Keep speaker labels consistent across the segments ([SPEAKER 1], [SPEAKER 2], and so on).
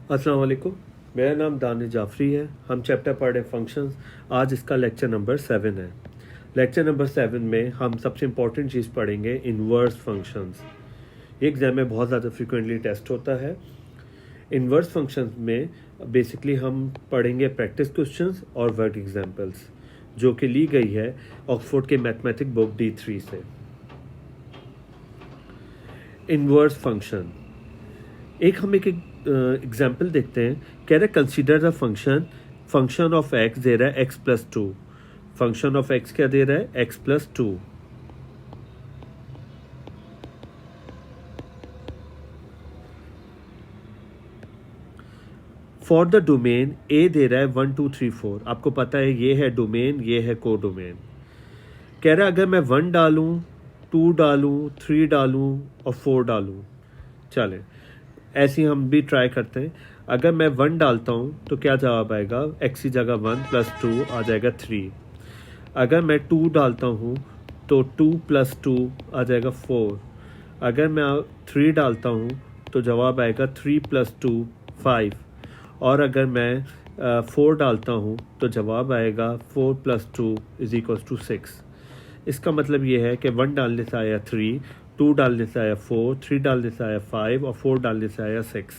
[SPEAKER 1] अस्सलाम वालेकुम। मेरा नाम दानिश जाफरी है। हम चैप्टर पढ़ रहे फंक्शंस। आज इसका लेक्चर नंबर 7 है। लेक्चर नंबर 7 में हम सबसे इम्पॉर्टेंट चीज़ पढ़ेंगे इन्वर्स फंक्शंस। ये एग्ज़ाम में बहुत ज़्यादा फ्रिक्वेंटली टेस्ट होता है। इन्वर्स फंक्शंस में बेसिकली हम पढ़ेंगे प्रैक्टिस क्वेश्चंस और वर्क एग्जांपल्स, जो कि ली गई है ऑक्सफोर्ड के मैथमेटिक बुक D3 से। इन्वर्स फंक्शन, एक हम एक एग्जाम्पल देखते हैं। कह रहे consider the function of x दे रहा है x+2। फंक्शन ऑफ एक्स क्या दे रहा है? x+2। फॉर द डोमेन ए दे रहा है 1 2 3 4। आपको पता है ये है डोमेन, ये है को डोमेन। कह रहा है अगर मैं 1 डालूं, 2 डालूं, 3 डालूं और 4 डालूं, चले ऐसे ही हम भी ट्राई करते हैं। अगर मैं 1 डालता हूँ तो क्या जवाब आएगा? x की जगह 1 + 2 आ जाएगा 3। अगर मैं 2 डालता हूँ तो 2 + 2 आ जाएगा 4। अगर मैं 3 डालता हूँ तो जवाब आएगा 3 + 2 5। और अगर मैं 4 डालता हूँ तो जवाब आएगा 4 + 2 = 6। इसका मतलब ये है कि 1 डालने से आया 3, 2 डालने से आया 4, 3 डालने से आया 5 और 4 डालने से आया 6।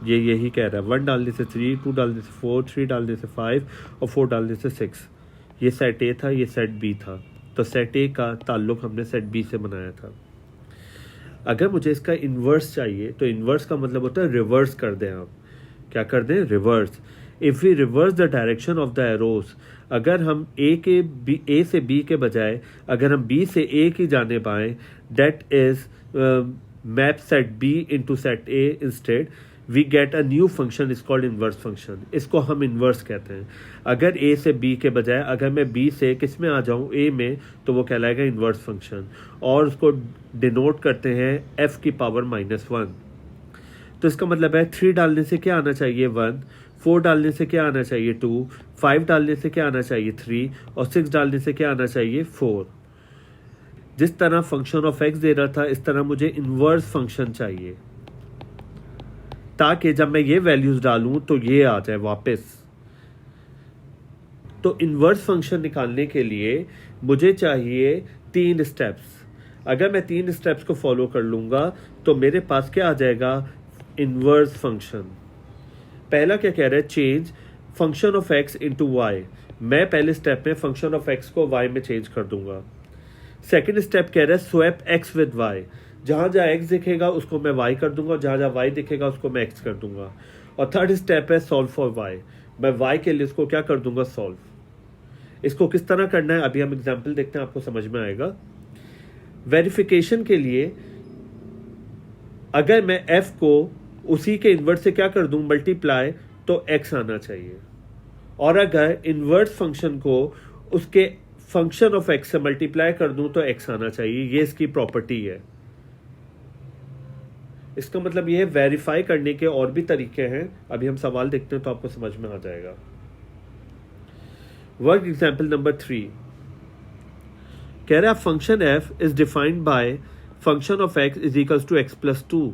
[SPEAKER 1] ये यही कह रहा है, 1 डालने से 3, 2 डालने से 4, 3 डालने से 5 और 4 डालने से 6। ये सेट ए था, ये सेट बी था। तो सेट ए का ताल्लुक हमने सेट बी से बनाया था। अगर मुझे इसका इन्वर्स चाहिए तो इन्वर्स का मतलब होता है रिवर्स कर दें। आप क्या कर दें? Reverse. If we reverse the direction of the arrows, अगर हम ए से बी के बजाय अगर हम बी से ए की जाने पाएँ, that is map set b into set a instead, we get a new function is called inverse function. इसको हम इन्वर्स कहते हैं। अगर ए से बी के बजाय अगर मैं बी से किस में आ जाऊँ? ए में, तो वो कहलाएगा इन्वर्स फंक्शन। और उसको डिनोट करते हैं f⁻⁻1। तो इसका मतलब है 3 डालने से क्या आना चाहिए? 1। 4 डालने से क्या आना चाहिए? 2। 5 डालने से क्या आना चाहिए? 3। और 6 डालने से क्या आना चाहिए? 4। जिस तरह फंक्शन ऑफ एक्स दे रहा था, इस तरह मुझे इन्वर्स फंक्शन चाहिए, ताकि जब मैं ये वैल्यूज डालूं तो ये आ जाए वापस। तो इन्वर्स फंक्शन निकालने के लिए मुझे चाहिए 3 स्टेप्स। अगर मैं 3 स्टेप्स को फॉलो कर लूंगा तो मेरे पास क्या आ जाएगा? Inverse function. पहला क्या कह रहा है? Change function of x into y. मैं पहले स्टेप में फंक्शन ऑफ एक्स को वाई में चेंज कर दूंगा। सेकंड स्टेप कह रहा है स्वैप एक्स विद वाई। जहां जहां एक्स दिखेगा उसको मैं वाई कर दूंगा, जहां जहां वाई दिखेगा उसको मैं एक्स कर दूंगा। और थर्ड स्टेप है सॉल्व फॉर वाई। मैं वाई के लिए इसको क्या कर दूंगा? सॉल्व। इसको किस तरह करना है अभी हम एग्जाम्पल देखते हैं, आपको समझ में आएगा। वेरिफिकेशन के लिए अगर मैं f को उसी के इन्वर्स से क्या कर दूं? मल्टीप्लाई, तो x आना चाहिए। और अगर इन्वर्स फंक्शन को उसके फंक्शन ऑफ x से मल्टीप्लाई कर दूं तो x आना चाहिए। ये इसकी प्रॉपर्टी है। इसका मतलब ये है वेरीफाई करने के और भी तरीके हैं। अभी हम सवाल देखते हैं तो आपको समझ में आ जाएगा। वर्क एग्जाम्पल नंबर 3 कह रहा है function f is defined by function of x = x+2।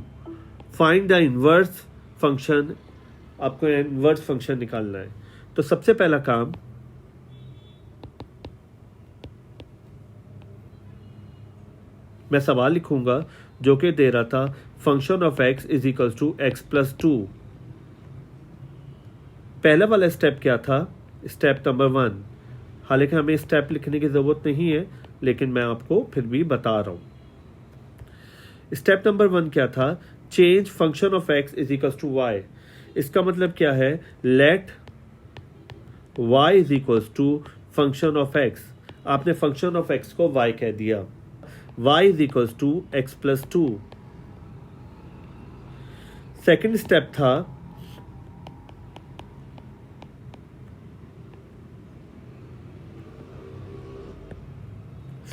[SPEAKER 1] Find the inverse function. आपको इनवर्स फंक्शन निकालना है। तो सबसे पहला काम, मैं सवाल लिखूंगा जो कि दे रहा था फंक्शन ऑफ x = x+2। पहला वाला स्टेप क्या था? Step number 1। हालांकि हमें स्टेप लिखने की जरूरत नहीं है, लेकिन मैं आपको फिर भी बता रहा हूं। स्टेप नंबर 1 क्या था? Change function of x = y। इसका मतलब क्या है? Let y = function of x। आपने फंक्शन ऑफ x को y कह दिया। y = x+2। सेकंड स्टेप था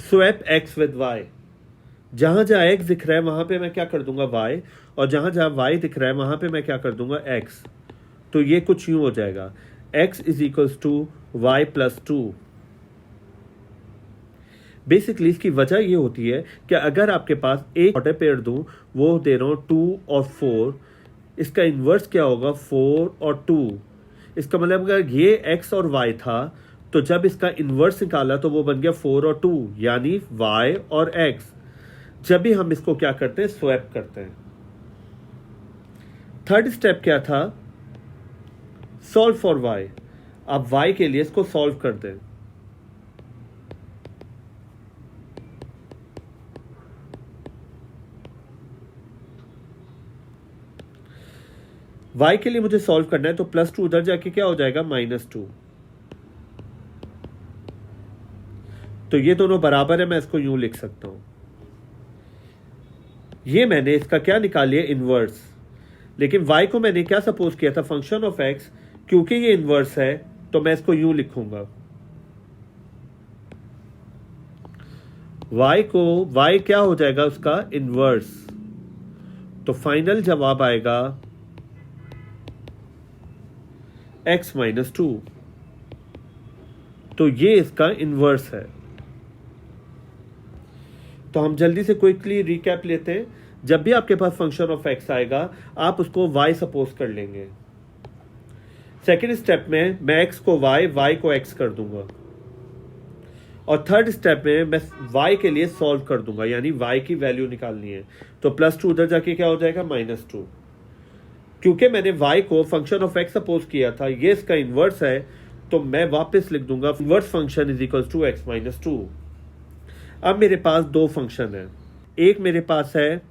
[SPEAKER 1] स्वैप x विद y। जहां जहां x दिख रहा है वहां पे मैं क्या कर दूंगा? y। और जहां जहां y दिख रहा है वहां पे मैं क्या कर दूंगा? x। तो ये कुछ यूं हो जाएगा, x = y+2। बेसिकली इसकी वजह ये होती है कि अगर आपके पास एक ऑर्डर पेयर दूं, वो दे रहा हूं 2 और 4, इसका इन्वर्स क्या होगा 4 और 2। इसका मतलब अगर ये x और y था तो जब इसका इन्वर्स निकाला तो वो बन गया 4 और 2 यानी y और x। जब भी हम इसको क्या करते हैं स्वैप करते हैं। थर्ड स्टेप क्या था सॉल्व फॉर y। अब y के लिए इसको सॉल्व कर दें। y के लिए मुझे सॉल्व करना है तो +2 उधर जाके क्या हो जाएगा -2। तो ये दोनों बराबर है, मैं इसको यूं लिख सकता हूं। ये मैंने इसका क्या निकाल लिया इनवर्स, लेकिन y को मैंने क्या सपोज किया था फंक्शन ऑफ x। क्योंकि ये इनवर्स है तो मैं इसको यूं लिखूंगा y क्या हो जाएगा उसका इनवर्स। तो फाइनल जवाब आएगा x-2। तो ये इसका इनवर्स है। तो हम जल्दी से क्विकली रिकैप लेते हैं। जब भी आपके पास फंक्शन ऑफ x आएगा आप उसको y सपोज कर लेंगे। सेकेंड स्टेप में मैं x को y को x कर दूंगा और थर्ड स्टेप में मैं y के लिए सॉल्व कर दूंगा, यानी y की वैल्यू निकालनी है। तो +2 उधर जाके क्या हो जाएगा -2। क्योंकि मैंने y को फंक्शन ऑफ x सपोज किया था, ये इसका इन्वर्स है, तो मैं वापस लिख दूंगा inverse function is equal to x-2। अब मेरे पास दो फंक्शन है। एक मेरे पास है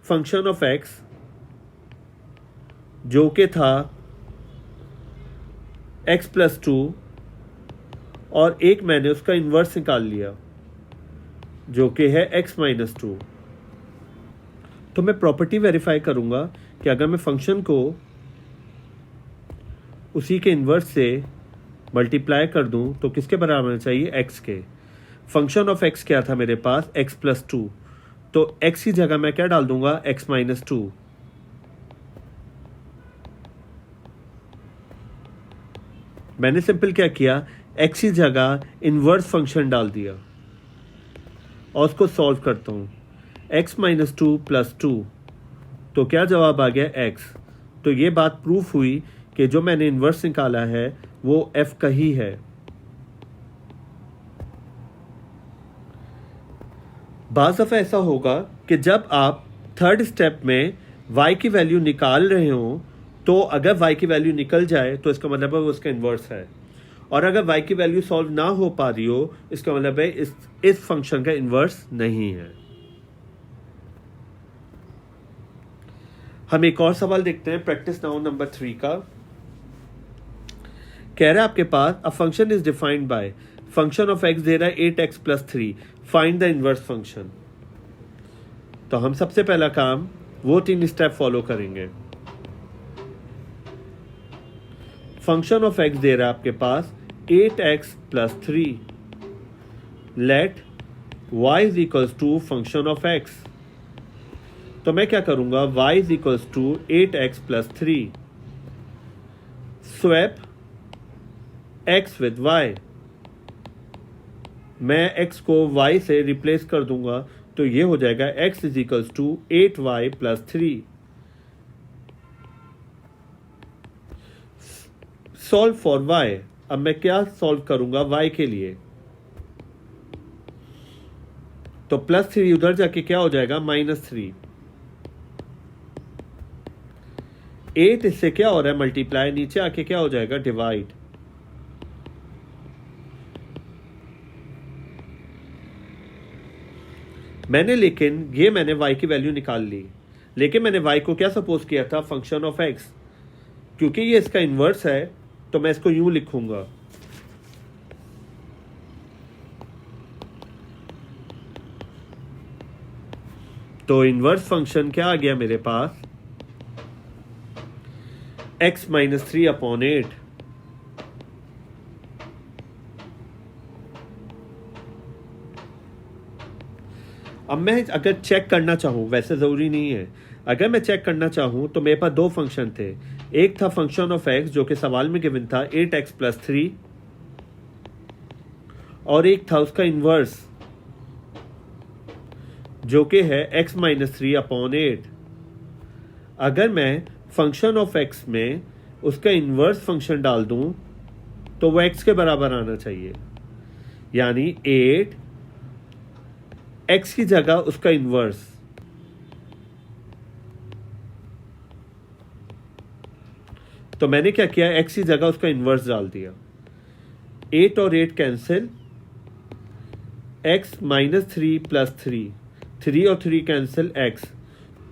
[SPEAKER 1] फंक्शन ऑफ x जो कि था x+2 और एक मैंने उसका इन्वर्स निकाल लिया जो कि है x-2। तो मैं प्रॉपर्टी वेरीफाई करूंगा कि अगर मैं फंक्शन को उसी के इन्वर्स से मल्टीप्लाई कर दूं तो किसके बराबर होना चाहिए x के। फंक्शन ऑफ x क्या था मेरे पास x+2, तो x की जगह मैं क्या डाल दूंगा x-2। मैंने सिंपल क्या किया x की जगह इन्वर्स फंक्शन डाल दिया और उसको सॉल्व करता हूं x-2 + 2। तो क्या जवाब आ गया x। तो ये बात प्रूफ हुई कि जो मैंने इन्वर्स निकाला है वो f का ही है। बाज़ दफ़ा ऐसा होगा कि जब आप थर्ड स्टेप में y की वैल्यू निकाल रहे हो तो अगर y की वैल्यू निकल जाए तो इसका मतलब है वो उसका इन्वर्स है, और अगर y की वैल्यू सॉल्व ना हो पा रही हो इसका मतलब है इस फंक्शन का इन्वर्स नहीं है। हम एक और सवाल देखते हैं प्रैक्टिस नाउ नंबर 3 का। कह रहा है आपके पास a function is defined by function of x दे रहा है 8x + 3, find the inverse function. तो हम सबसे पहला काम वो 3 स्टेप फॉलो करेंगे। फंक्शन ऑफ x दे रहा है आपके पास 8x + 3, let y is equals to function of x। तो मैं क्या करूंगा y is equals to 8x + 3, swap x with y। मैं x को y से रिप्लेस कर दूंगा तो ये हो जाएगा x is equals to 8y + 3। Solve for y। अब मैं क्या सॉल्व करूंगा y के लिए, तो +3 उधर जाके क्या हो जाएगा -3। 8 इससे क्या हो रहा है मल्टीप्लाई, नीचे आके क्या हो जाएगा डिवाइड। लेकिन ये मैंने y की वैल्यू निकाल ली, लेकिन मैंने y को क्या सपोज किया था फंक्शन ऑफ x। क्योंकि ये इसका इन्वर्स है तो मैं इसको यूं लिखूंगा तो इन्वर्स फंक्शन क्या आ गया मेरे पास x-3/8। अब मैं अगर चेक करना चाहूँ, वैसे ज़रूरी नहीं है, अगर मैं चेक करना चाहूँ तो मेरे पास दो फंक्शन थे। एक था फंक्शन ऑफ x जो कि सवाल में गिवन था 8x + 3, और एक था उसका इन्वर्स जो कि है x-3/8। अगर मैं फंक्शन ऑफ एक्स में उसका इन्वर्स फंक्शन डाल दूं तो वो एक्स के बराबर आना चाहिए, यानी 8 एक्स की जगह उसका इन्वर्स। तो मैंने क्या किया, एक्स की जगह उसका इन्वर्स डाल दिया। 8 और 8 कैंसिल, x माइनस 3 प्लस 3, 3 और 3 कैंसिल x।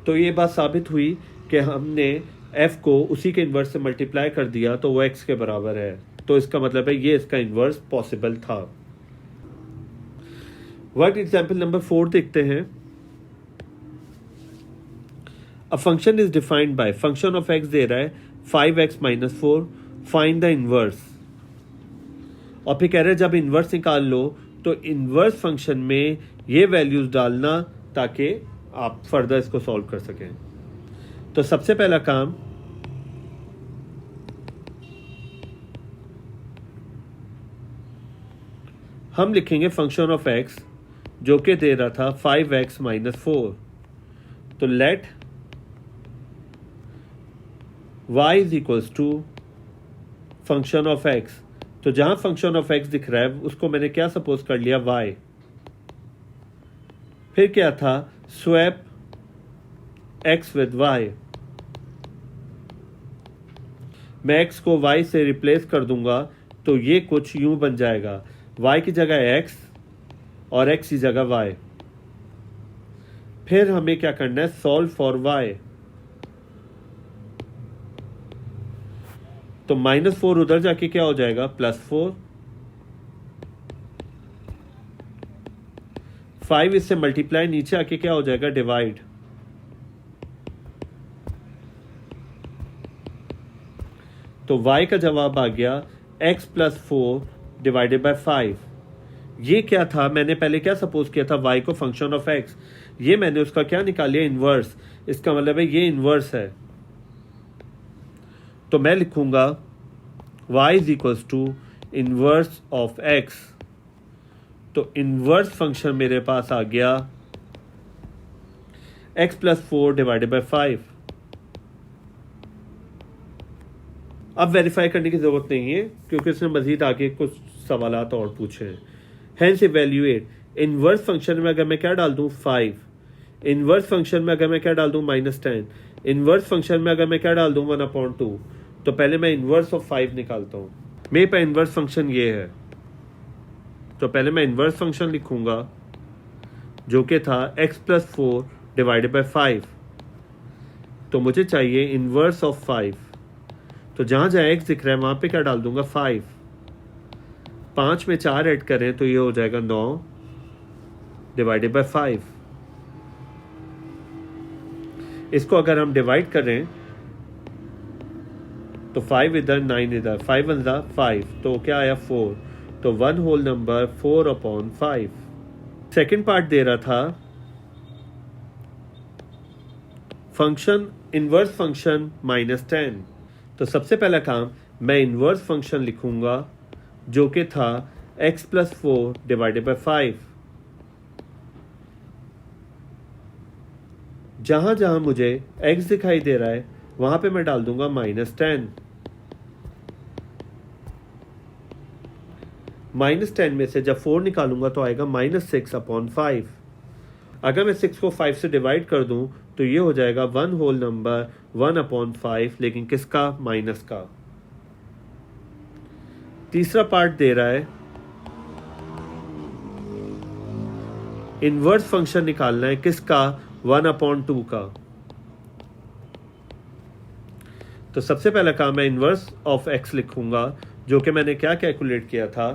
[SPEAKER 1] तो ये बात साबित हुई कि हमने f को उसी के इन्वर्स से मल्टीप्लाई कर दिया तो वो x के बराबर है। तो इसका मतलब है ये इसका इन्वर्स पॉसिबल था। वर्क एग्जाम्पल नंबर 4 देखते हैं। अ function is defined by, function of x दे रहा है 5x minus 4, find the inverse. और फिर कह रहे हैं जब इन्वर्स निकाल लो तो इन्वर्स फंक्शन में ये वैल्यूज डालना ताकि आप फर्दर इसको सॉल्व कर सकें। तो सबसे पहला काम, हम लिखेंगे फंक्शन ऑफ x जो कि दे रहा था 5x माइनस 4। तो let y is equals to function of x। तो जहां फंक्शन ऑफ x दिख रहा है उसको मैंने क्या सपोज कर लिया, y। फिर क्या था, स्वैप x विद y। मैं x को y से रिप्लेस कर दूंगा तो ये कुछ यूं बन जाएगा, y की जगह x और x की जगह y। फिर हमें क्या करना है, सॉल्व फॉर y। तो -4 उधर जाके क्या हो जाएगा, +4। 5 इससे मल्टीप्लाई, नीचे आके क्या हो जाएगा, डिवाइड। तो y का जवाब आ गया x + 4 डिवाइडेड बाय 5। ये क्या था, मैंने पहले क्या सपोज किया था, y को फंक्शन ऑफ x। ये मैंने उसका क्या निकाल लिया, इन्वर्स। इसका मतलब है ये इन्वर्स है। तो मैं लिखूंगा y is equals to inverse of x। तो इन्वर्स फंक्शन मेरे पास आ गया x + 4 डिवाइडेड बाय 5। अब वेरीफाई करने की जरूरत नहीं है क्योंकि इसने मजीद आगे कुछ सवालात और पूछे हैं। हेंस इवैल्यूएट, इन्वर्स फंक्शन में अगर मैं क्या डाल दूं, 5। इन्वर्स फंक्शन में अगर मैं क्या डाल दूं, -10। इन्वर्स फंक्शन में अगर मैं क्या डाल दूं, 1/2। तो पहले मैं इन्वर्स ऑफ 5 निकालता हूं। मेरे पास इन्वर्स फंक्शन ये है, तो पहले मैं इन्वर्स फंक्शन लिखूंगा जो कि था x + 4 डिवाइडेड बाय 5। तो मुझे चाहिए इन्वर्स ऑफ 5। तो जहां जहां x दिख रहा है वहां पे क्या डाल दूंगा, 5। 5 में 4 ऐड करें तो ये हो जाएगा 9 डिवाइडेड बाय 5। इसको अगर हम डिवाइड करें तो 5 इधर, 9 इधर, 5 1 5, तो क्या आया 4। तो 1 होल नंबर 4/5। सेकेंड पार्ट दे रहा था फंक्शन इन्वर्स फंक्शन -10। तो सबसे पहला काम, मैं इन्वर्स फंक्शन लिखूंगा जो कि था x + 4 डिवाइडेड बाय 5। जहां जहां मुझे x दिखाई दे रहा है वहां पे मैं डाल दूंगा -10। -10 में से जब 4 निकालूंगा तो आएगा -6/5। अगर मैं 6 को 5 से डिवाइड कर दूं तो ये हो जाएगा 1 होल नंबर 1/5, लेकिन किसका, माइनस का। तीसरा पार्ट दे रहा है इन्वर्स फंक्शन निकालना है किसका, 1/2 का। तो सबसे पहला काम मैं इन्वर्स ऑफ x लिखूंगा जो कि मैंने क्या कैलकुलेट किया था,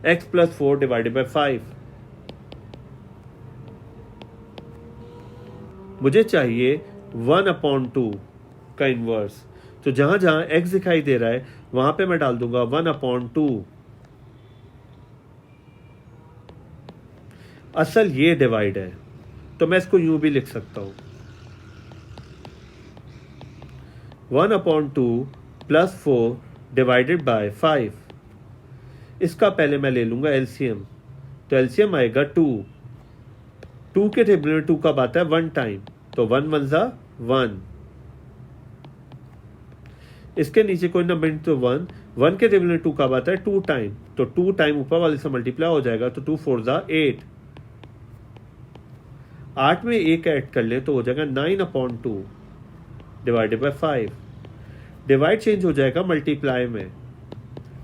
[SPEAKER 1] x + 4 डिवाइडेड बाय 5। मुझे चाहिए 1/2 का इन्वर्स। तो जहां जहां x दिखाई दे रहा है वहां पे मैं डाल दूंगा 1/2। असल ये डिवाइड है तो मैं इसको यूं भी लिख सकता हूं, 1/2 + 4 डिवाइडेड बाय 5। इसका पहले मैं ले लूंगा एलसीएम। तो एलसीएम आएगा 2। 2 के टेबल में 2 कब आता है, 1 टाइम। तो 1 1 1। इसके नीचे कोई नंबर नहीं तो 1, 1 के टेबल में 2 कब आता है 2 टाइम, तो 2 टाइम ऊपर वाले से मल्टीप्लाई हो जाएगा, तो 2 4 ज़ा 8, 8 में 1 ऐड कर ले तो हो जाएगा 9/2 डिवाइडेड बाय 5। डिवाइड चेंज हो जाएगा मल्टीप्लाई में,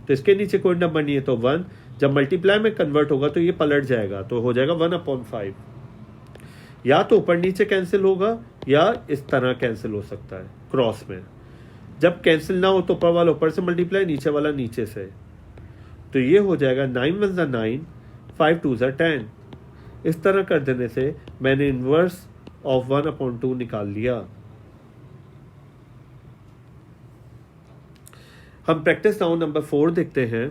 [SPEAKER 1] तो इसके नीचे कोई नंबर नहीं है तो 1, जब मल्टीप्लाई में कन्वर्ट होगा तो ये पलट जाएगा, तो हो जाएगा 1/5। या तो ऊपर नीचे कैंसिल होगा या इस तरह कैंसिल हो सकता है क्रॉस में। जब कैंसिल ना हो तो ऊपर वाला ऊपर से मल्टीप्लाई, नीचे वाला नीचे से, तो ये हो जाएगा 9 1 ज़ा 9, 5 2 ज़ा 10। इस तरह कर देने से मैंने इन्वर्स ऑफ 1/2 निकाल लिया। हम प्रैक्टिस नाउ नंबर 4 देखते हैं।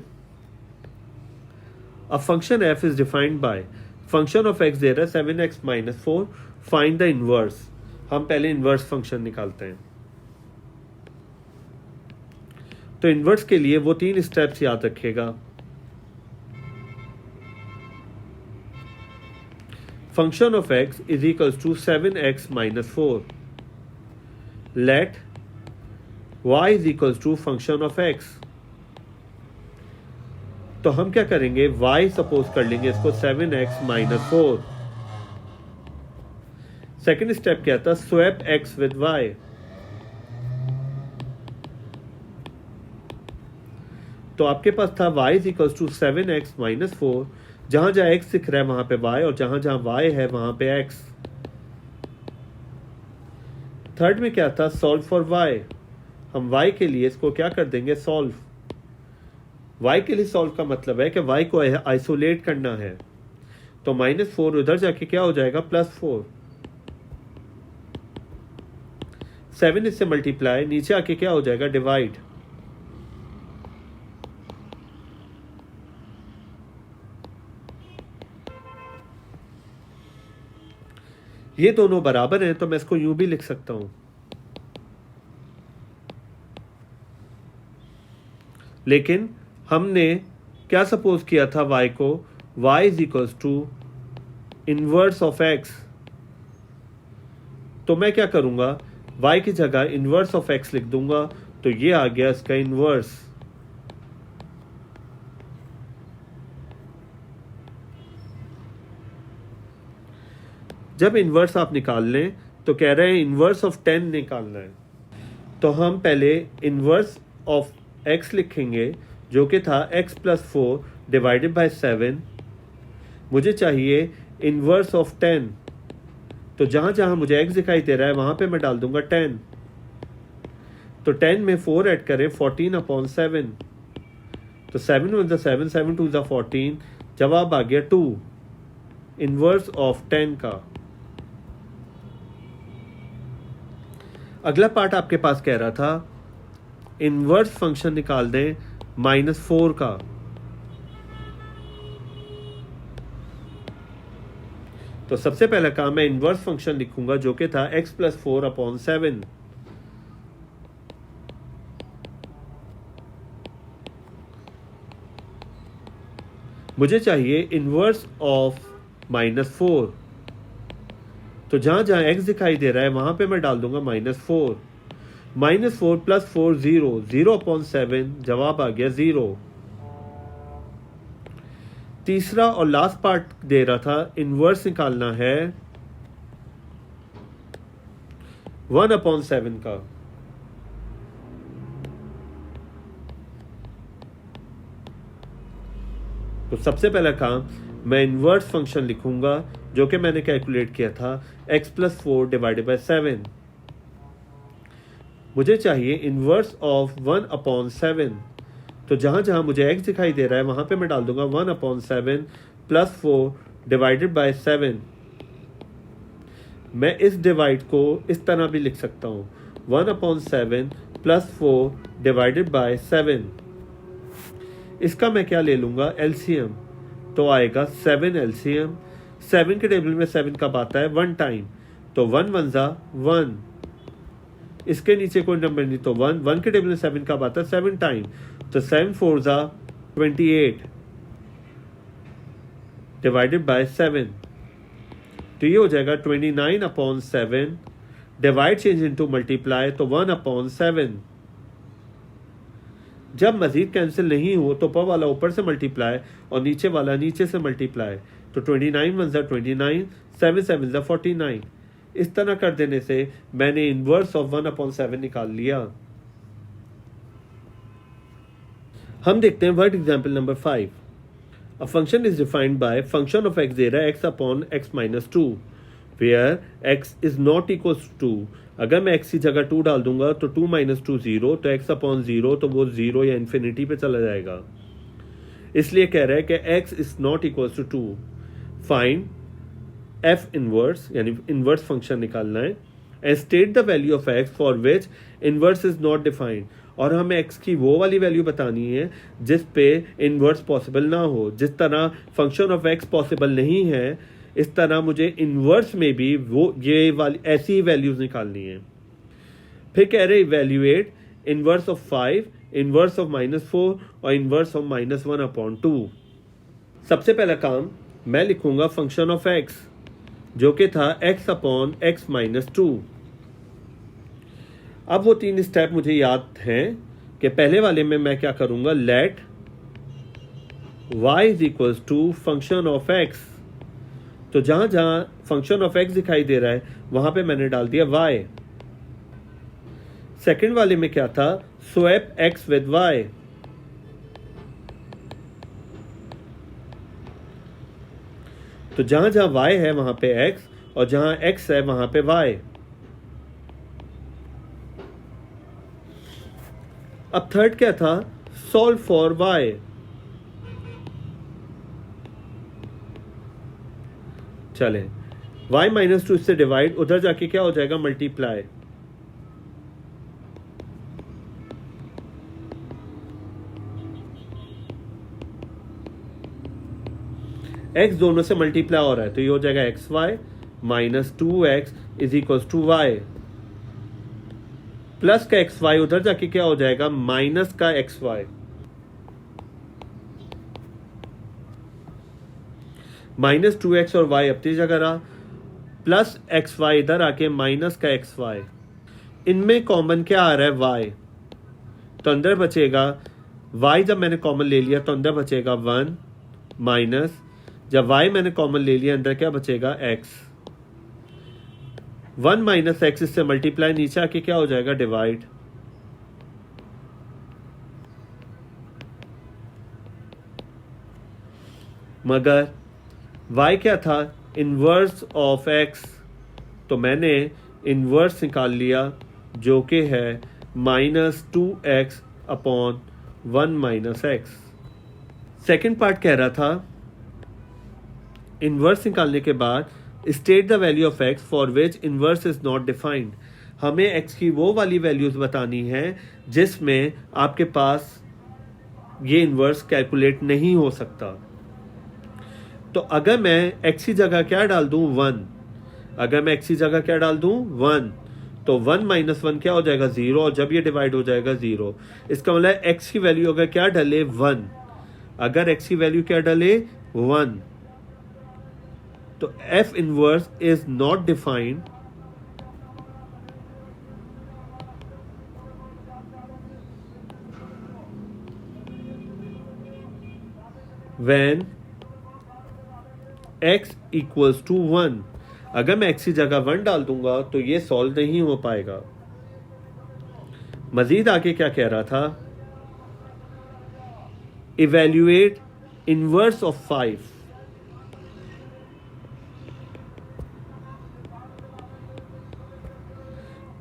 [SPEAKER 1] अ function f is defined by function of x दे रहा है 7x - 4, फाइंड द इनवर्स। हम पहले इनवर्स फंक्शन निकालते हैं। तो इनवर्स के लिए वो 3 स्टेप्स याद रखिएगा। Function of x is equals to 7x - 4, let y is equals to function of x। तो हम क्या करेंगे, y सपोज कर लेंगे इसको 7x - 4। सेकेंड स्टेप क्या था, स्वैप x विद y। तो आपके पास था y is equals to 7x - 4, जहां जहां x दिख रहा है वहां पे y, और जहां जहां y है वहां पे x। थर्ड में क्या था, सॉल्व फॉर y। हम y के लिए इसको क्या कर देंगे, सॉल्व। y के लिए सॉल्व का मतलब है कि y को आइसोलेट करना है, तो -4 उधर जाके क्या हो जाएगा, +4। 7 इससे मल्टीप्लाई, नीचे आके क्या हो जाएगा, डिवाइड। ये दोनों बराबर हैं तो मैं इसको यूं भी लिख सकता हूं, लेकिन हमने क्या सपोज किया था y को, y is equals to inverse of x। तो मैं क्या करूंगा, y की जगह इनवर्स ऑफ x लिख दूंगा, तो ये आ गया इसका इनवर्स। जब इनवर्स आप निकाल लें तो कह रहे हैं इनवर्स ऑफ 10 निकालना है, तो हम पहले इनवर्स ऑफ x लिखेंगे जो कि था x + 4 डिवाइडेड बाय 7। मुझे चाहिए इनवर्स ऑफ 10, तो जहां जहां मुझे x दिखाई दे रहा है वहां पे मैं डाल दूंगा 10। तो 10 में 4 ऐड करें, 14/7। तो 7 1 = 7, 7 2 = 14, जवाब आ गया 2, इनवर्स ऑफ 10 का। अगला पार्ट आपके पास कह रहा था इनवर्स फंक्शन निकाल दें -4 का। तो सबसे पहला काम मैं इनवर्स फंक्शन लिखूंगा जो कि था x + 4/7। मुझे चाहिए इनवर्स ऑफ -4, तो जहां जहां x दिखाई दे रहा है वहां पे मैं डाल दूंगा -4। -4 + 4 0, 0/7, जवाब आ गया 0। तीसरा और लास्ट पार्ट दे रहा था इनवर्स निकालना है 1/7 का। तो सबसे पहला काम मैं इनवर्स फंक्शन लिखूंगा जो कि मैंने कैलकुलेट किया था x + 4 डिवाइडेड बाय 7। मुझे चाहिए इनवर्स ऑफ 1/7, तो जहां जहां मुझे x दिखाई दे रहा है वहां पे मैं डाल दूंगा 1/7 + 4 डिवाइडेड बाय 7। मैं इस डिवाइड को इस तरह भी लिख सकता हूं, 1/7 + 4 डिवाइडेड बाय 7। इसका मैं क्या ले लूंगा, एलसीएम, तो आएगा 7 एलसीएम। 7 के टेबल में 7 कब आता है, 1 टाइम, तो 1 1 ज़ा 1। इसके नीचे कोई नंबर नहीं, तो 1 1 के टेबल में 7 कब आता है, 7 टाइम, तो 7 4 ज़ा 28 डिवाइडेड बाय 7। तो ये हो जाएगा 29/7, डिवाइड चेंज इनटू मल्टीप्लाई, तो 1/7। जब मज़ीद कैंसिल नहीं हो तो ऊपर वाला ऊपर से मल्टीप्लाई और नीचे वाला नीचे से मल्टीप्लाई, तो 29 1 ज़ा 29, 7 7 ज़ा 49। इस तरह कर देने से मैंने इन्वर्स ऑफ 1/7 निकाल लिया। हम देखते हैं word example number 5। A function is defined by function of x दे रहा है x upon x minus 2 where x is not equal to 2। अगर मैं एक्स की जगह 2 डाल दूंगा तो 2 माइनस 2 0, तो एक्स अपॉन 0 तो वो 0 या इन्फिनिटी पे चला जाएगा। इसलिए कह रहा है कि x is not equal to 2। Find f inverse यानी इनवर्स फंक्शन निकालना है and state the value of x for which inverse is not defined. और हमें एक्स की वो वाली वैल्यू बतानी है जिस पे इनवर्स पॉसिबल ना हो। जिस तरह फंक्शन ऑफ एक्स पॉसिबल नहीं है, इस तरह मुझे इनवर्स में भी वो ये वाली ऐसी ही वैल्यूज निकालनी है। फिर कह रहे evaluate inverse of 5, inverse of -4 और इनवर्स ऑफ -1/2। सबसे पहला काम मैं लिखूंगा फंक्शन ऑफ एक्स जो कि था x अपॉन एक्स माइनस 2। अब वो 3 स्टेप मुझे याद हैं कि पहले वाले में मैं क्या करूंगा, let y is equal to function of x। तो जहां जहां फंक्शन ऑफ x दिखाई दे रहा है वहां पे मैंने डाल दिया y। सेकंड वाले में क्या था, स्वैप x विद y। तो जहां जहां y है वहां पे x और जहां x है वहां पे y। अब थर्ड क्या था, सॉल्व फॉर y। चले y माइनस 2 से डिवाइड, उधर जाके क्या हो जाएगा, मल्टीप्लाई। x दोनों से मल्टीप्लाई हो रहा है तो ये हो जाएगा x y minus 2x is equal to y. Plus का एक्स वाई उधर जाके क्या हो जाएगा, माइनस का एक्स वाई। माइनस 2x और y अपनी जगह रहा, प्लस एक्स वाई इधर आके माइनस का एक्स वाई। इनमें कॉमन क्या आ रहा है, y। तो अंदर बचेगा y, जब मैंने कॉमन ले लिया तो अंदर बचेगा 1 माइनस, जब y मैंने कॉमन ले लिया अंदर क्या बचेगा, x। 1 माइनस एक्स इससे मल्टीप्लाई, नीचे आके क्या हो जाएगा, डिवाइड। मगर y क्या था, इनवर्स ऑफ x, तो मैंने इनवर्स निकाल लिया जो कि है -2x upon 1 minus x. Second part कह रहा था इनवर्स निकालने के बाद state the value of x for which inverse is not defined. हमें x की वो वाली वैल्यूज बतानी है जिसमें आपके पास ये इनवर्स कैलकुलेट नहीं हो सकता। तो अगर मैं x की जगह क्या डाल दूं, 1। अगर मैं x की जगह क्या डाल दूं, 1, तो 1 माइनस 1 क्या हो जाएगा, 0, और जब ये डिवाइड हो जाएगा 0। इसका मतलब x की वैल्यू अगर क्या डले, 1। अगर x की वैल्यू क्या डले, 1, तो f inverse is not defined when x equals to 1। अगर मैं x की जगह 1 डाल दूंगा तो ये सॉल्व नहीं हो पाएगा। मजीद आगे क्या कह रहा था, इवेल्युएट इनवर्स ऑफ 5।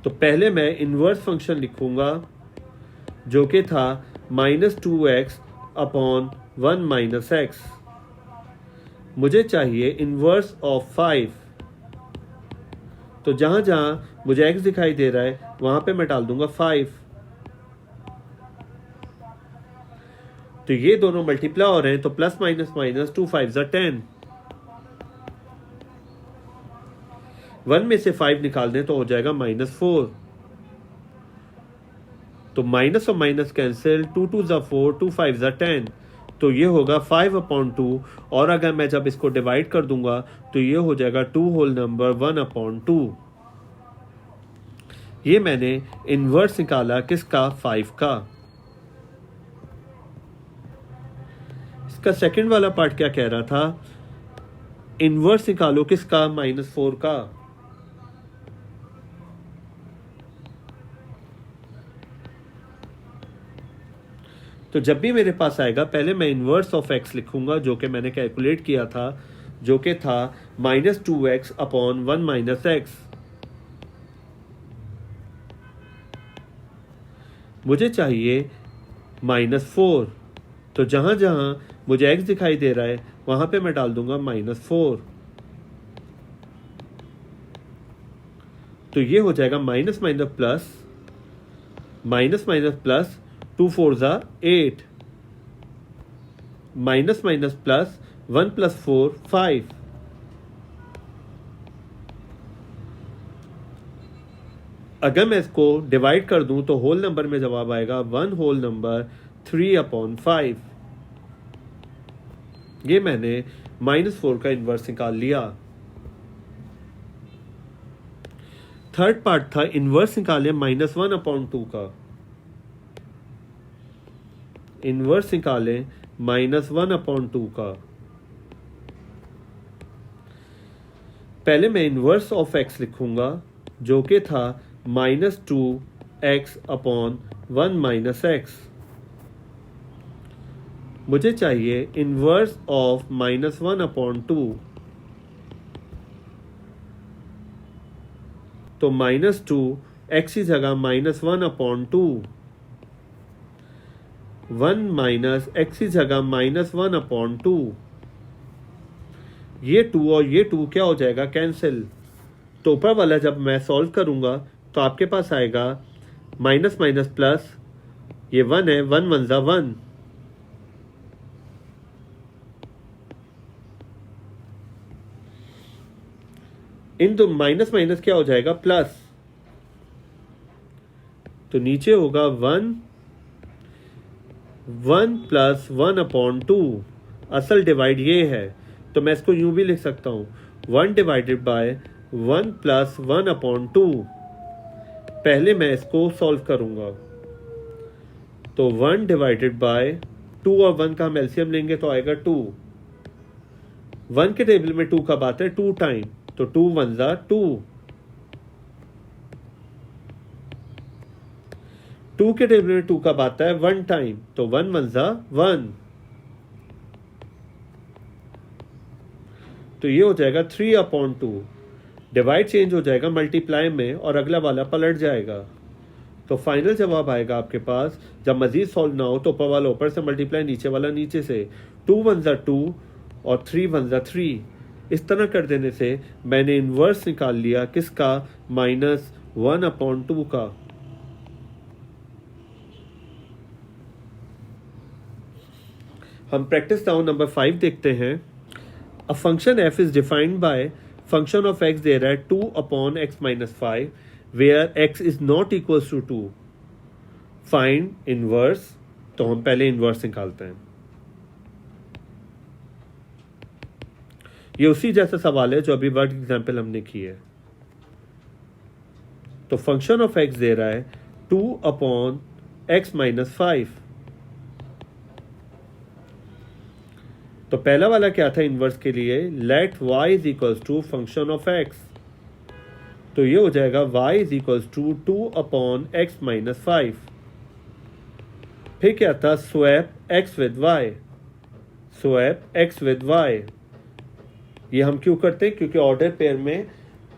[SPEAKER 1] तो पहले मैं इनवर्स फंक्शन लिखूंगा जो कि था -2x अपॉन 1 माइनस एक्स। मुझे चाहिए इनवर्स ऑफ 5। तो जहां जहां मुझे x दिखाई दे रहा है वहां पे मैं डाल दूंगा 5। तो ये दोनों मल्टीप्लाई हो रहे हैं तो प्लस माइनस माइनस 2 5 ज़ा 10। 1 में से 5 निकाल दें तो हो जाएगा -4। तो माइनस और माइनस कैंसिल, 2 2 ज़ा 4, 2 5 ज़ा 10। तो ये होगा 5/2। और अगर मैं जब इसको डिवाइड कर दूंगा तो ये हो जाएगा 2 होल नंबर 1/2। ये मैंने इनवर्स निकाला किसका, 5 का। इसका सेकंड वाला पार्ट क्या कह रहा था, इनवर्स निकालो किसका, -4 का। तो जब भी मेरे पास आएगा पहले मैं इनवर्स ऑफ x लिखूंगा, जो कि मैंने कैलकुलेट किया था, जो कि था -2x अपॉन 1 - x। मुझे चाहिए -4, तो जहां जहां मुझे x दिखाई दे रहा है वहां पे मैं डाल दूंगा -4। तो ये हो जाएगा minus minus plus, minus minus plus, 2 4 = 8, minus minus plus, 1 + 4 5। अगर मैं इसको डिवाइड कर दूं तो होल नंबर में जवाब आएगा 1 होल नंबर 3/5। ये मैंने -4 का इन्वर्स निकाल लिया। थर्ड पार्ट था इन्वर्स निकालें -1/2 का। इन्वर्स निकालें -1/2 का। पहले मैं इन्वर्स ऑफ x लिखूंगा, जो कि था -2x अपॉन 1 - x। मुझे चाहिए इन्वर्स ऑफ -1/2। तो -2 x की जगह -1/2, 1 - x की जगह -1/2। ये 2 और ये 2 क्या हो जाएगा, कैंसिल। तो ऊपर वाला जब मैं सॉल्व करूंगा तो आपके पास आएगा माइनस माइनस प्लस, ये 1 है, 1 1 = 1। इन दो माइनस माइनस क्या हो जाएगा, प्लस। तो नीचे होगा 1 + 1/2। असल डिवाइड ये है, तो मैं इसको यूं भी लिख सकता हूं, 1 / 1 + 1/2। पहले मैं इसको सॉल्व करूंगा, तो 1 / 2 और 1 का हम एलसीएम लेंगे तो आएगा 2। 1 के टेबल में 2 कब आता है, 2 टाइम, तो 2 1 = 2। 2 के टेबल में 2 कब आता है, 1 टाइम, तो 1 1 = 1। तो ये हो जाएगा 3/2। डिवाइड चेंज हो जाएगा मल्टीप्लाई में और अगला वाला पलट जाएगा। तो फाइनल जवाब आएगा आपके पास, जब मजीद सॉल्व ना हो तो ऊपर वाला ऊपर से मल्टीप्लाई, नीचे वाला नीचे से। 2 1 = 2 और 3 1 = 3। इस तरह कर देने से मैंने इन्वर्स निकाल लिया किसका, -1/2 का। हम प्रैक्टिस नाउ नंबर 5 देखते हैं। अ function f is defined bye function of x दे रहा है 2/x - 5 where x is not equals to 2। find inverse, तो हम पहले इन्वर्स निकालते हैं। ये उसी जैसा सवाल है जो अभी वर्ड एग्जाम्पल हमने की है। तो फंक्शन ऑफ x दे रहा है 2/x - 5। तो पहला वाला क्या था इन्वर्स के लिए, let y = function of x। तो ये हो जाएगा y = 2/x - 5। फिर क्या था, swap x with y। Swap x with y। ये हम क्यों करते हैं, क्योंकि ऑर्डर पेयर में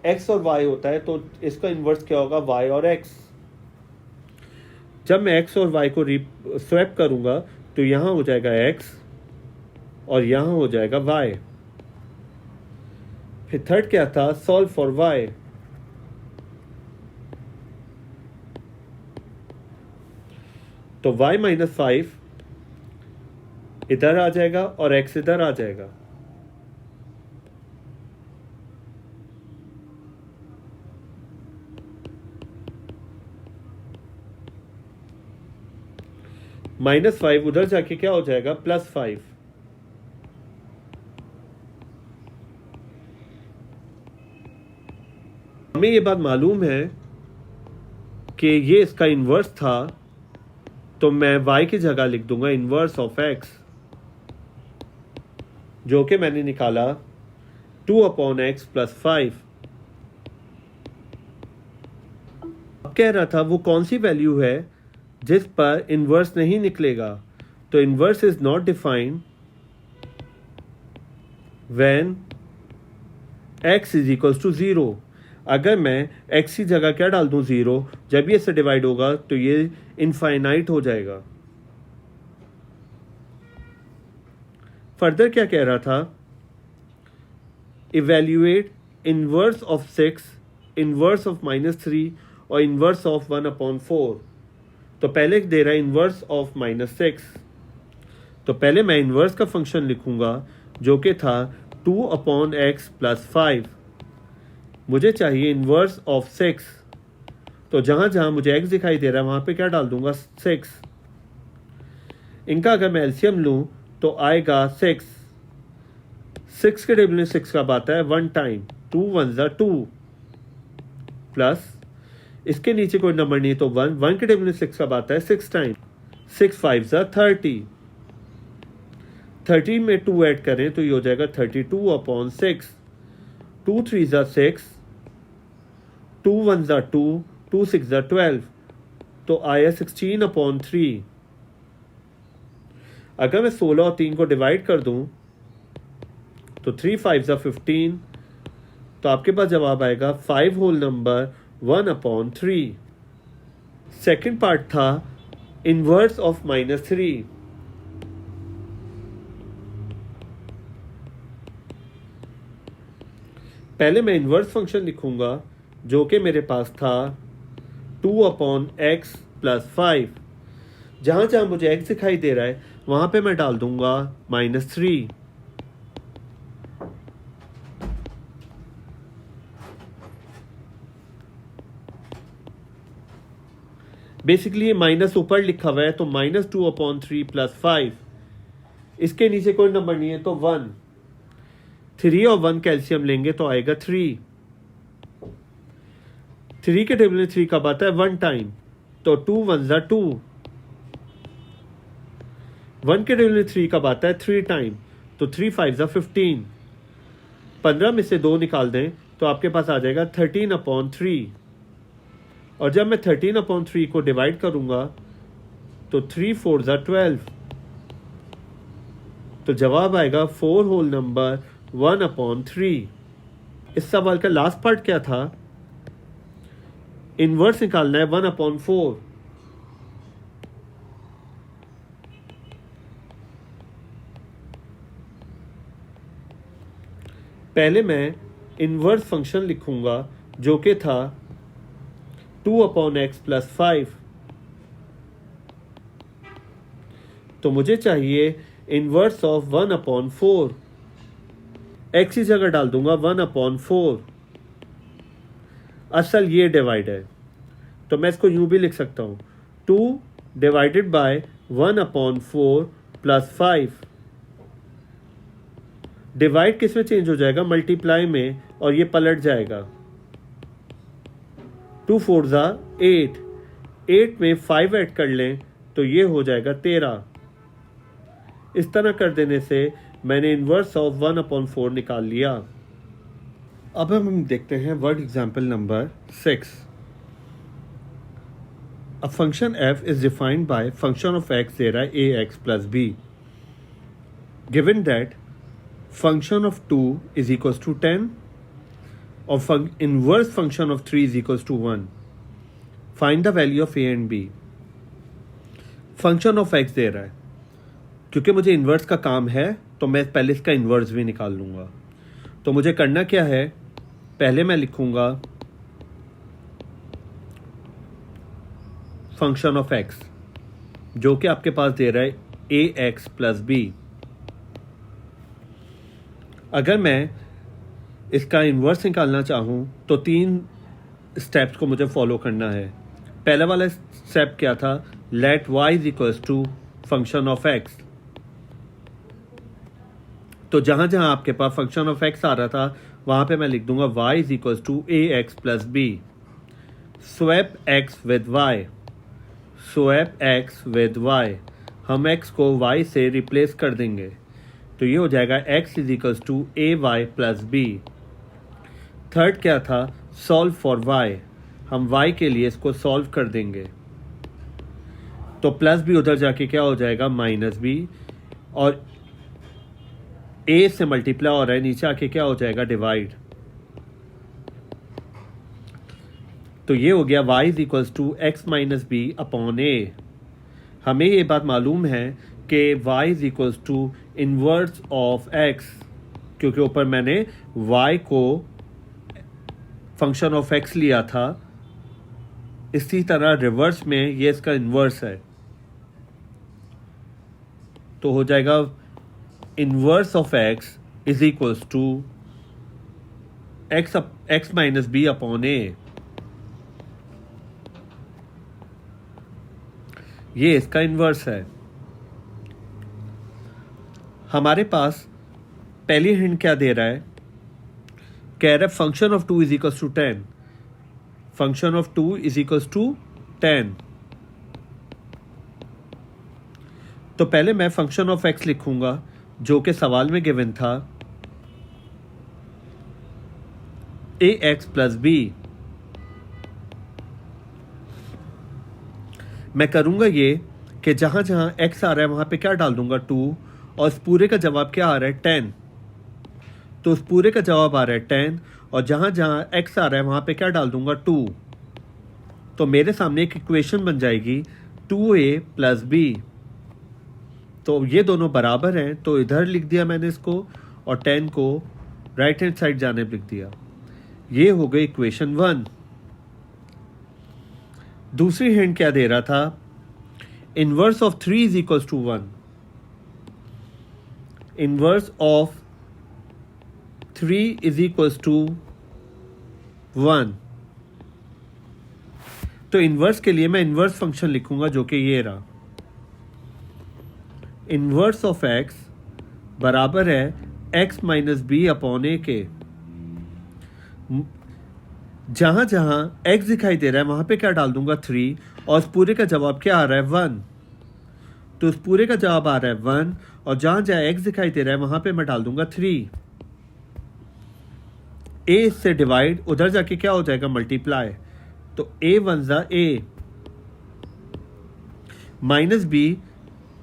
[SPEAKER 1] x और y होता है, तो इसका इन्वर्स क्या होगा, y और x। जब मैं x और y को स्वैप करूंगा तो यहां हो जाएगा x और यहां हो जाएगा y। फिर थर्ड क्या था, सॉल्व फॉर y। तो y - 5 इधर आ जाएगा और x इधर आ जाएगा। -5 उधर जाके क्या हो जाएगा, +5। हमें ये बात मालूम है कि ये इसका इन्वर्स था, तो मैं y की जगह लिख दूंगा इन्वर्स ऑफ x। जो कि मैंने निकाला 2/x + 5। अब कह रहा था वो कौन सी वैल्यू है जिस पर इन्वर्स नहीं निकलेगा। तो inverse is not defined when x = 0। अगर मैं x की जगह क्या डाल दूं 0, जब ये इससे डिवाइड होगा तो ये इनफाइनाइट हो जाएगा। फर्दर क्या कह रहा था, evaluate inverse of 6, inverse of -3 और इनवर्स ऑफ 1/4। तो पहले दे रहा है इनवर्स ऑफ -6। तो पहले मैं इनवर्स का फंक्शन लिखूंगा जो कि था 2/x + 5। मुझे चाहिए इनवर्स ऑफ 6। तो जहां जहां मुझे x दिखाई दे रहा है वहां पे क्या डाल दूंगा 6। इनका अगर मैं एलसीएम लूं तो आएगा 6। 6 के टेबल में 6 कब आता है 1 टाइम, 2 1 = 2 प्लस इसके नीचे कोई नंबर नहीं तो 1, 1 के टेबल में 6 कब आता है 6 टाइम, 6 5 = 30। 30 में 2 ऐड करें तो ये हो जाएगा 32/6। 2 3 = 6, 2 1 = 2, 2 6 = 12। तो आया 16/3। अगर मैं 16 और 3 को डिवाइड कर दूं तो 3 5 = 15। तो आपके पास जवाब आएगा 5 होल नंबर 1/3। सेकेंड पार्ट था इनवर्स ऑफ -3। पहले मैं इनवर्स फंक्शन लिखूंगा जो कि मेरे पास था 2/x + 5। जहां जहां मुझे x दिखाई दे रहा है वहां पे मैं डाल दूंगा -3। बेसिकली ये माइनस ऊपर लिखा हुआ है तो -2/3 + 5। इसके नीचे कोई नंबर नहीं है तो 1। 3 और 1 कैल्शियम लेंगे तो आएगा 3। 3 के टेबल में 3 कब आता है 1 टाइम, तो 2 1 = 2। 1 के टेबल में 3 कब आता है 3 टाइम, तो 3 5 = 15। 15 में से 2 निकाल दें तो आपके पास आ जाएगा 13/3। और जब मैं 13/3 को डिवाइड करूंगा तो 3 4 = 12। तो जवाब आएगा 4 होल नंबर 1/3। इस सवाल का लास्ट पार्ट क्या था, इनवर्स निकालना है 1/4। पहले मैं इनवर्स फंक्शन लिखूंगा जो कि था 2/x + 5। तो मुझे चाहिए इनवर्स ऑफ 1/4। x की जगह डाल दूंगा 1/4। असल ये डिवाइड है तो मैं इसको यूं भी लिख सकता हूं 2 डिवाइडेड बाय 1/4 + 5। डिवाइड किस में चेंज हो जाएगा, मल्टीप्लाई में, और ये पलट जाएगा। 2 4 = 8। 8 में 5 ऐड कर लें तो ये हो जाएगा 13। इस तरह कर देने से मैंने इनवर्स ऑफ 1/4 निकाल लिया। अब हम देखते हैं word example number 6। A function f is defined by function of x दे रहा है ax + b. Given that function of 2 is equals to 10 or inverse function of 3 is equals to 1. Find the value of a and b. Function of x दे रहा है, क्योंकि मुझे inverse का काम है तो मैं पहले इसका इन्वर्स भी निकाल लूँगा। तो मुझे करना क्या है, पहले मैं लिखूँगा फंक्शन ऑफ x जो कि आपके पास दे रहा है ax + b। अगर मैं इसका इन्वर्स निकालना चाहूँ तो 3 स्टेप्स को मुझे फॉलो करना है। पहला वाला स्टेप क्या था, let y = function of x। तो जहाँ जहाँ आपके पास फंक्शन ऑफ x आ रहा था वहाँ पे मैं लिख दूंगा y = ax + b। Swap x with y, swap x with y। हम x को y से रिप्लेस कर देंगे तो ये हो जाएगा x is equals to a y plus b. Third क्या था, सॉल्व फॉर y, हम y के लिए इसको सॉल्व कर देंगे तो प्लस बी उधर जाके क्या हो जाएगा माइनस बी, और a से मल्टीप्लाई हो रहा है नीचे आके क्या हो जाएगा डिवाइड। तो ये हो गया y is equals to x minus b upon a. हमें ये बात मालूम है कि y is equals to inverse of x, क्योंकि ऊपर मैंने y को फंक्शन ऑफ x लिया था, इसी तरह रिवर्स में ये इसका इन्वर्स है। तो हो जाएगा inverse of x is equals to x minus b upon a. ये इसका इन्वर्स है। हमारे पास पहली हिंट क्या दे रहा है, कह रहा है function of 2 is equals to 10, function of 2 is equals to 10। तो पहले मैं फंक्शन ऑफ x लिखूंगा जो कि सवाल में गिवन था, ax प्लस बी। मैं करूंगा ये कि जहां जहां x आ रहा है वहां पे क्या डाल दूंगा 2, और इस पूरे का जवाब क्या आ रहा है 10, तो उस पूरे का जवाब आ रहा है 10, और जहां जहां x आ रहा है वहां पे क्या डाल दूंगा 2। तो मेरे सामने एक इक्वेशन बन जाएगी 2a प्लस बी। तो ये दोनों बराबर हैं, तो इधर लिख दिया मैंने इसको, और 10 को राइट हैंड साइड जाने लिख दिया। ये हो गई इक्वेशन 1। दूसरी हिंट क्या दे रहा था, inverse of 3 is equals to 1, inverse of 3 is equals to 1। तो इनवर्स के लिए मैं इनवर्स फंक्शन लिखूंगा जो कि ये रहा, इनवर्स ऑफ x बराबर है x माइनस बी अपॉन ए के। जहां जहां x दिखाई दे रहा है वहां पे क्या डाल दूंगा 3, और उस पूरे का जवाब क्या आ रहा है 1, तो उस पूरे का जवाब आ रहा है 1, और जहां जहां x दिखाई दे रहा है वहां पे मैं डाल दूंगा 3। a से डिवाइड, उधर जाके क्या हो जाएगा मल्टीप्लाई, तो a वन जा a, माइनस b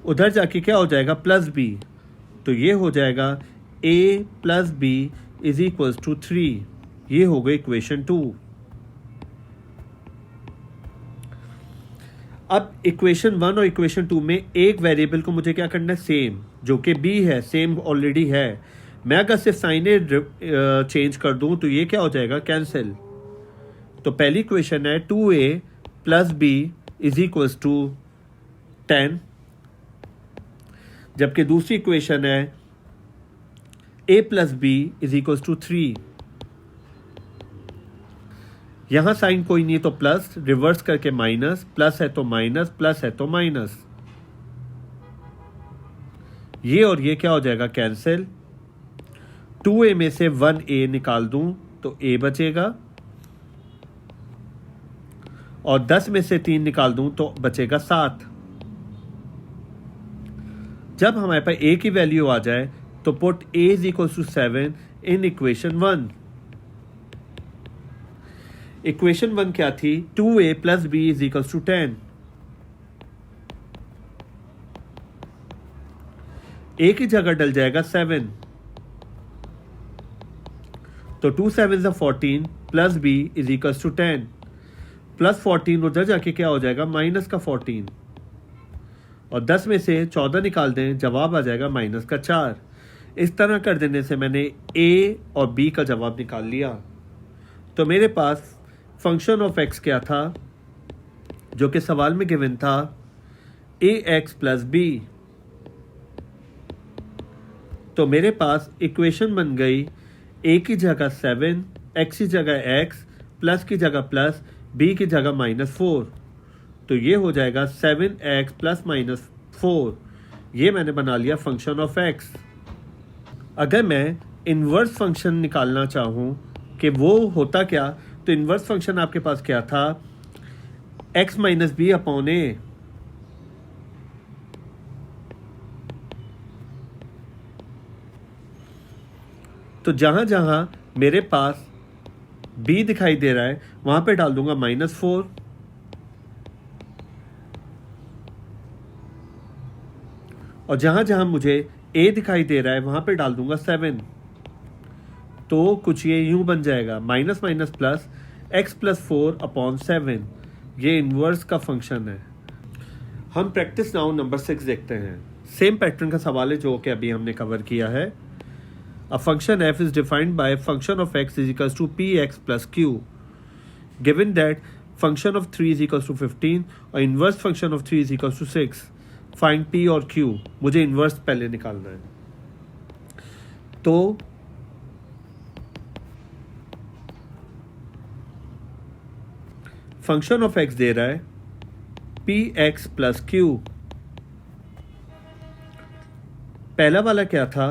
[SPEAKER 1] उधर जाके क्या हो जाएगा प्लस b, तो ये हो जाएगा a plus b is equals to 3। ये हो गई इक्वेशन 2। अब इक्वेशन 1 और इक्वेशन 2 में एक वेरिएबल को मुझे क्या करना है सेम, जो कि b है, सेम ऑलरेडी है। मैं अगर सिर्फ साइन चेंज कर दूं तो ये क्या हो जाएगा कैंसिल। तो पहली इक्वेशन है 2a plus b is equals to 10, जबकि दूसरी इक्वेशन है a plus b is equals to 3। यहां साइन कोई नहीं है तो प्लस, रिवर्स करके माइनस, प्लस है तो माइनस, प्लस है तो माइनस, ये और ये क्या हो जाएगा कैंसिल। 2a में से 1a निकाल दूं तो a बचेगा, और 10 में से 3 निकाल दूं तो बचेगा 7। जब हमारे पास a की वैल्यू आ जाए तो put a is equal to 7 in equation 1। Equation 1 क्या थी, 2a plus b is equal to 10। a की जगह डल जाएगा 7, तो 2 7 14 plus b is equal to 10, plus 14 उधर जाके क्या हो जाएगा माइनस का 14, और 10 में से 14 निकाल दें, जवाब आ जाएगा माइनस का 4। इस तरह कर देने से मैंने a और b का जवाब निकाल लिया। तो मेरे पास फंक्शन ऑफ x क्या था, जो कि सवाल में गिवन था ax प्लस बी। तो मेरे पास इक्वेशन बन गई a की जगह 7, x की जगह x, प्लस की जगह प्लस, b की जगह -4। तो ये हो जाएगा 7x प्लस -4। ये मैंने बना लिया फंक्शन ऑफ x। अगर मैं इन्वर्स फंक्शन निकालना चाहूँ कि वो होता क्या, तो इन्वर्स फंक्शन आपके पास क्या था, x माइनस बी अपॉन ए। तो जहाँ जहाँ मेरे पास b दिखाई दे रहा है वहाँ पे डाल दूंगा -4, और जहाँ जहाँ मुझे a दिखाई दे रहा है वहाँ पे डाल दूंगा 7। तो कुछ ये यूं बन जाएगा माइनस माइनस प्लस x+4/7। ये इन्वर्स का फंक्शन है। हम प्रैक्टिस नाउ नंबर 6 देखते हैं। सेम पैटर्न का सवाल है जो कि अभी हमने कवर किया है। A function f is defined by function of x is equals to px plus q given that function of 3 is equals to 15 और inverse function of 3 is equals to 6। Find p और q। मुझे inverse पहले निकालना है। तो function of x दे रहा है px प्लस q। पहला वाला क्या था,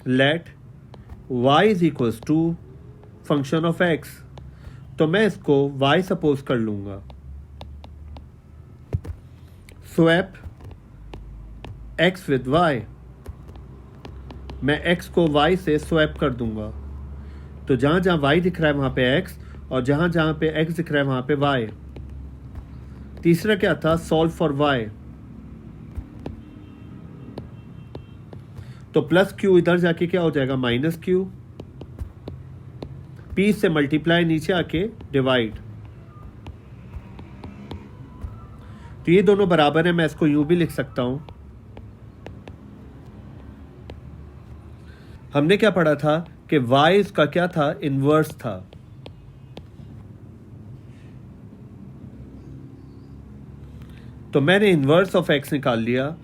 [SPEAKER 1] let y is equals to function of x। तो मैं इसको y सपोज कर लूंगा। स्वैप x विद y, मैं x को y से स्वैप कर दूंगा। तो जहां जहां y दिख रहा है वहां पे x, और जहां जहां पे x दिख रहा है वहां पे y। तीसरा क्या था, सॉल्व फॉर y। तो प्लस q इधर जाके क्या हो जाएगा, माइनस q। p से मल्टीप्लाई नीचे आके डिवाइड। तो ये दोनों बराबर है, मैं इसको यूं भी लिख सकता हूं। हमने क्या पढ़ा था कि y इसका क्या था, इनवर्स था। तो मैंने इनवर्स ऑफ x निकाल लिया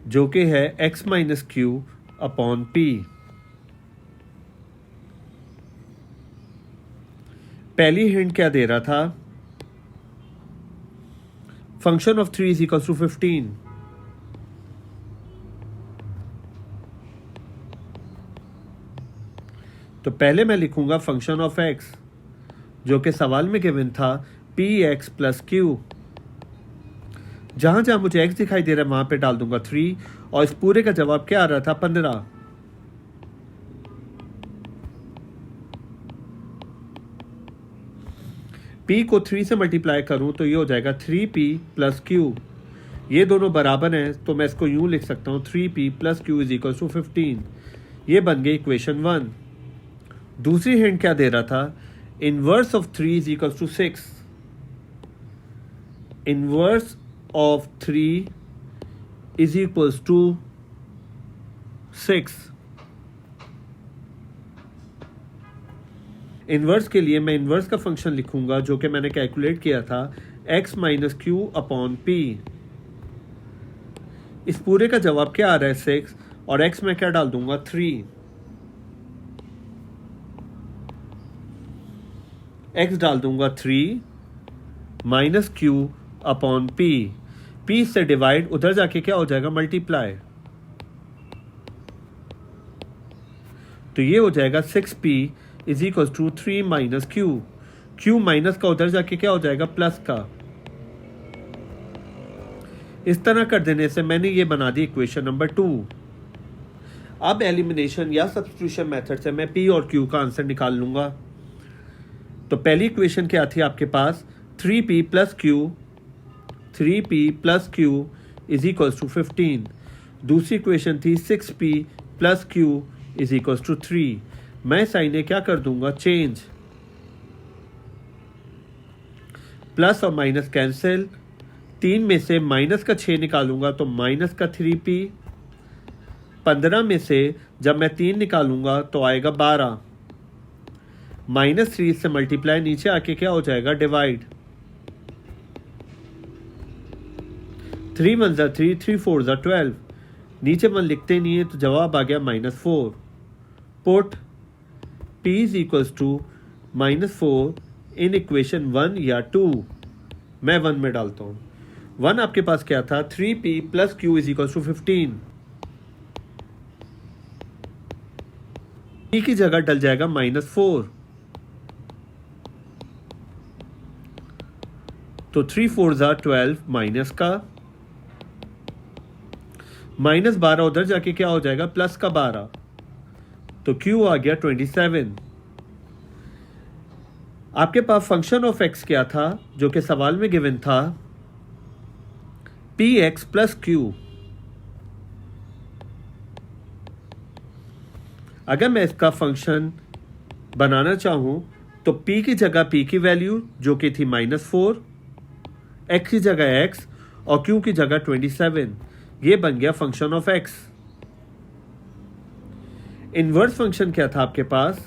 [SPEAKER 1] जो कि है x minus q upon p। पहली हिंट क्या दे रहा था, function of 3 is equal to 15। तो पहले मैं लिखूंगा फंक्शन ऑफ x जो कि सवाल में गिवन था px प्लस q। जहां जहां मुझे x दिखाई दे रहा है वहां पे डाल दूंगा 3, और इस पूरे का जवाब क्या आ रहा था, 15। p को 3 से मल्टीप्लाई करूं तो ये हो जाएगा 3p प्लस q। ये दोनों बराबर हैं तो मैं इसको यूं लिख सकता हूं 3p plus q is equal to 15। ये बन गई इक्वेशन 1। दूसरी हिंट क्या दे रहा था, inverse of 3 is equal to 6। Inverse of 3 is equals to 6। Inverse के लिए मैं इनवर्स का फंक्शन लिखूंगा जो कि मैंने कैलकुलेट किया था x minus q upon p। इस पूरे का जवाब क्या आ रहा है, 6, और x में क्या डाल दूंगा, 3। x डाल दूंगा 3 minus q upon p। p से डिवाइड, उधर जाके क्या हो जाएगा, मल्टीप्लाई। तो ये हो जाएगा 6p is equal to 3 minus q. Q minus का उधर जाके क्या हो जाएगा, प्लस का। इस तरह कर देने से मैंने ये बना दी इक्वेशन नंबर 2। अब एलिमिनेशन या सब्स्टिट्यूशन मेथड से मैं p और q का आंसर निकाल लूंगा। तो पहली इक्वेशन क्या थी आपके पास, 3p plus q, 3p plus q is equal to 15। दूसरी इक्वेशन थी 6p plus q is equal to 3। मैं साइन क्या कर दूंगा, चेंज। प्लस और माइनस कैंसिल, 3 में से माइनस का 6 निकालूंगा तो माइनस का 3p। 15 में से जब मैं 3 निकालूंगा तो आएगा 12। -3 से मल्टीप्लाई नीचे आके क्या हो जाएगा, डिवाइड। 3 1 जा 3, 3 4 जा 12। नीचे 1 लिखते नहीं है तो जवाब आ गया -4। Put p is equals to -4 in equation 1 या 2। मैं 1 में डालता हूँ। 1 आपके पास क्या था, 3p plus q is equals to 15। p की जगह डल जाएगा -4। तो 3 4 जा 12 माइनस का, -12 उधर जाके क्या हो जाएगा, प्लस का 12। तो Q आ गया 27। आपके पास फंक्शन ऑफ x क्या था जो कि सवाल में गिवन था, px प्लस Q। अगर मैं इसका फंक्शन बनाना चाहूं तो p की जगह p की वैल्यू जो कि थी -4, x की जगह x और q की जगह 27, ये बन गया function of x। Inverse function क्या था आपके पास,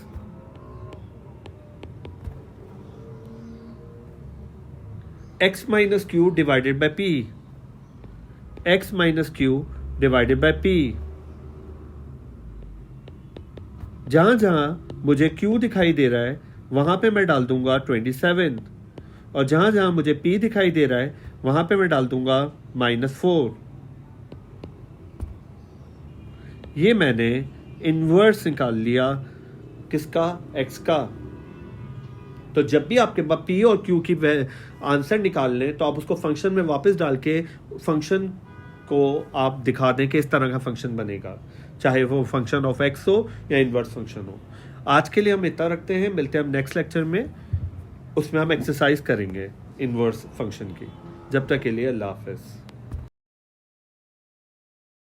[SPEAKER 1] x minus Q divided by p, x minus Q divided by p। जहां जहां मुझे q दिखाई दे रहा है वहां पे मैं डाल दूंगा 27, और जहां जहां मुझे p दिखाई दे रहा है वहां पे मैं डाल दूंगा -4। ये मैंने इनवर्स निकाल लिया किसका, x का। तो जब भी आपके पास p और q की आंसर निकाल लें तो आप उसको फंक्शन में वापस डाल के फंक्शन को आप दिखा दें कि इस तरह का फंक्शन बनेगा, चाहे वो फंक्शन ऑफ x हो या इनवर्स फंक्शन हो। आज के लिए हम इतना रखते हैं, मिलते हैं हम नेक्स्ट लेक्चर में, उसमें हम एक्सरसाइज करेंगे इनवर्स फंक्शन की। जब तक के लिए अल्लाह हाफ़िज़।